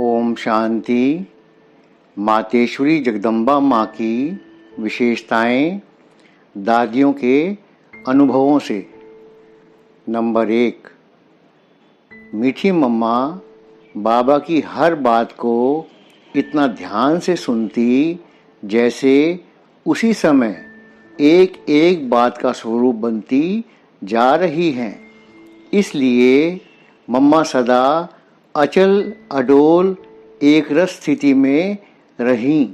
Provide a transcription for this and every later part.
ओम शांति। मातेश्वरी जगदम्बा माँ की विशेषताएं दादियों के अनुभवों से। नंबर 1, मीठी मम्मा बाबा की हर बात को इतना ध्यान से सुनती जैसे उसी समय एक एक बात का स्वरूप बनती जा रही हैं। इसलिए मम्मा सदा अचल अडोल एक रस स्थिति में रहीं।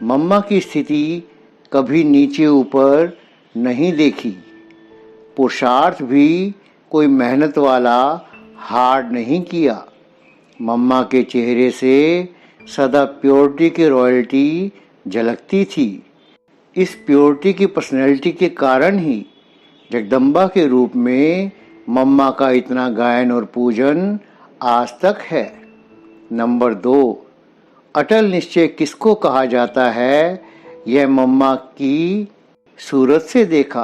मम्मा की स्थिति कभी नीचे ऊपर नहीं देखी। पुरुषार्थ भी कोई मेहनत वाला हार्ड नहीं किया। मम्मा के चेहरे से सदा प्योरिटी की रॉयल्टी झलकती थी। इस प्योरिटी की पर्सनैलिटी के कारण ही जगदम्बा के रूप में मम्मा का इतना गायन और पूजन आज तक है। नंबर 2, अटल निश्चय किसको कहा जाता है, यह मम्मा की सूरत से देखा।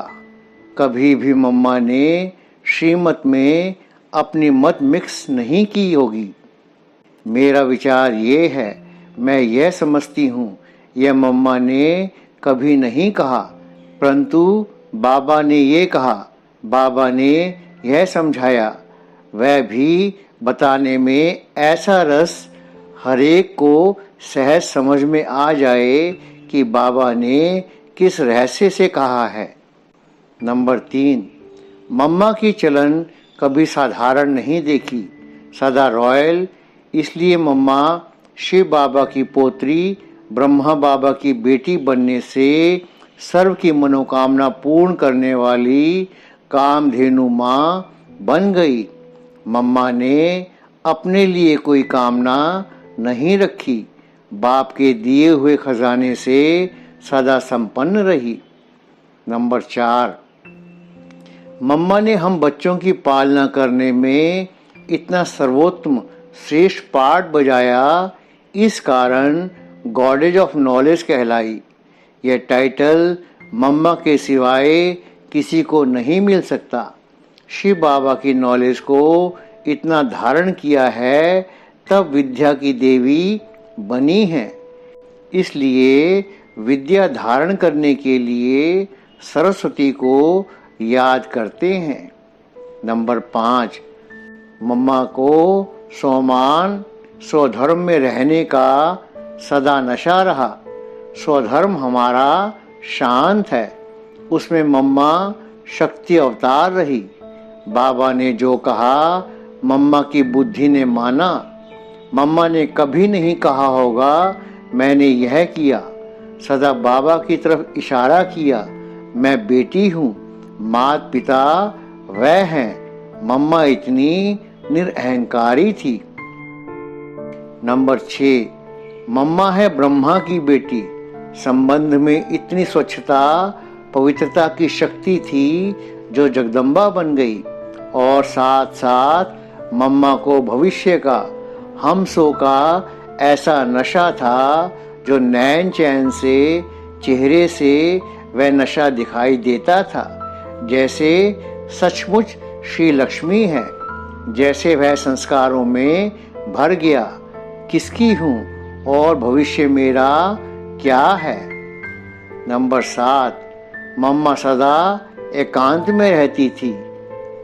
कभी भी मम्मा ने श्रीमत में अपनी मत मिक्स नहीं की होगी। मेरा विचार ये है, मैं यह समझती हूँ, यह मम्मा ने कभी नहीं कहा, परंतु बाबा ने ये कहा, बाबा ने यह समझाया। वह भी बताने में ऐसा रस हर एक को सहज समझ में आ जाए कि बाबा ने किस रहस्य से कहा है। नंबर 3, मम्मा की चलन कभी साधारण नहीं देखी, सदा रॉयल। इसलिए मम्मा शिव बाबा की पोत्री, ब्रह्मा बाबा की बेटी बनने से सर्व की मनोकामना पूर्ण करने वाली कामधेनु माँ बन गई। मम्मा ने अपने लिए कोई कामना नहीं रखी, बाप के दिए हुए खजाने से सदा संपन्न रही। नंबर 4, मम्मा ने हम बच्चों की पालना करने में इतना सर्वोत्तम श्रेष्ठ पार्ट बजाया, इस कारण गॉडेज ऑफ नॉलेज कहलाई। यह टाइटल मम्मा के सिवाय किसी को नहीं मिल सकता। शिव बाबा की नॉलेज को इतना धारण किया है, तब विद्या की देवी बनी है। इसलिए विद्या धारण करने के लिए सरस्वती को याद करते हैं। नंबर 5, मम्मा को स्वमान स्वधर्म में रहने का सदा नशा रहा। स्वधर्म हमारा शांत है, उसमें मम्मा शक्ति अवतार रही। बाबा ने जो कहा मम्मा की बुद्धि ने माना। मम्मा ने कभी नहीं कहा होगा मैंने यह किया, सदा बाबा की तरफ इशारा किया, मैं बेटी हूँ, माता पिता वह हैं। मम्मा इतनी निरअहंकारी थी। नंबर 6, मम्मा है ब्रह्मा की बेटी। संबंध में इतनी स्वच्छता पवित्रता की शक्ति थी जो जगदम्बा बन गई। और साथ साथ मम्मा को भविष्य का हम सो का ऐसा नशा था जो नैन चैन से चेहरे से वह नशा दिखाई देता था, जैसे सचमुच श्री लक्ष्मी है। जैसे वह संस्कारों में भर गया, किसकी हूँ और भविष्य मेरा क्या है। नंबर 7, मम्मा सदा एकांत में रहती थी।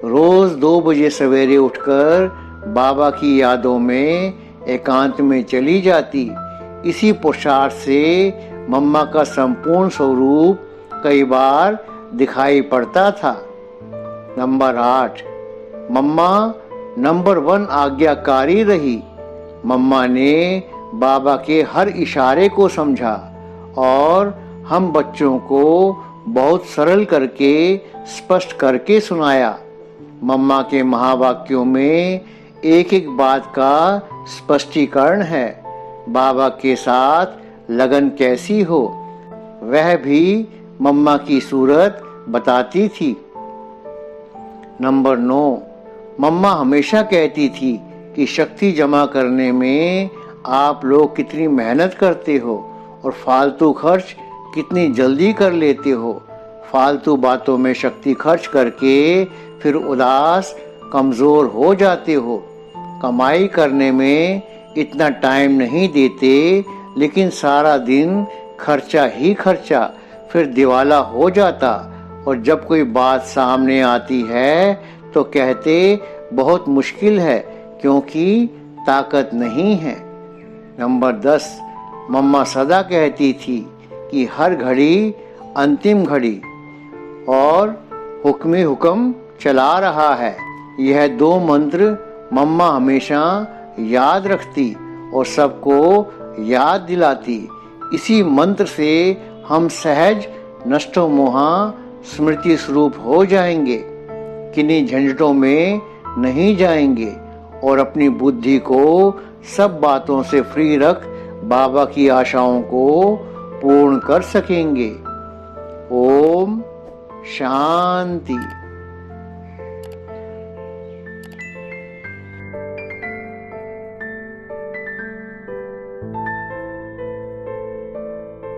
रोज 2 बजे सवेरे उठकर बाबा की यादों में एकांत में चली जाती। इसी पुरुषार्थ से मम्मा का संपूर्ण स्वरूप कई बार दिखाई पड़ता था। नंबर 8, मम्मा नंबर 1 आज्ञाकारी रही। मम्मा ने बाबा के हर इशारे को समझा और हम बच्चों को बहुत सरल करके स्पष्ट करके सुनाया। मम्मा के महावाक्यों में एक एक बात का स्पष्टीकरण है। बाबा के साथ लगन कैसी हो, वह भी मम्मा की सूरत बताती थी। नंबर 9, मम्मा हमेशा कहती थी कि शक्ति जमा करने में आप लोग कितनी मेहनत करते हो और फालतू खर्च कितनी जल्दी कर लेते हो। फालतू बातों में शक्ति खर्च करके फिर उदास कमज़ोर हो जाते हो। कमाई करने में इतना टाइम नहीं देते, लेकिन सारा दिन खर्चा ही खर्चा, फिर दिवाला हो जाता। और जब कोई बात सामने आती है तो कहते बहुत मुश्किल है, क्योंकि ताकत नहीं है। नंबर 10, मम्मा सदा कहती थी कि हर घड़ी अंतिम घड़ी और हुक्म हुक्म चला रहा है। यह 2 मंत्र मम्मा हमेशा याद रखती और सबको याद दिलाती। इसी मंत्र से हम सहज नष्टो मोहा स्मृति स्वरूप हो जाएंगे, किन्हीं झंझटों में नहीं जाएंगे और अपनी बुद्धि को सब बातों से फ्री रख बाबा की आशाओं को पूर्ण कर सकेंगे। ओम शांति।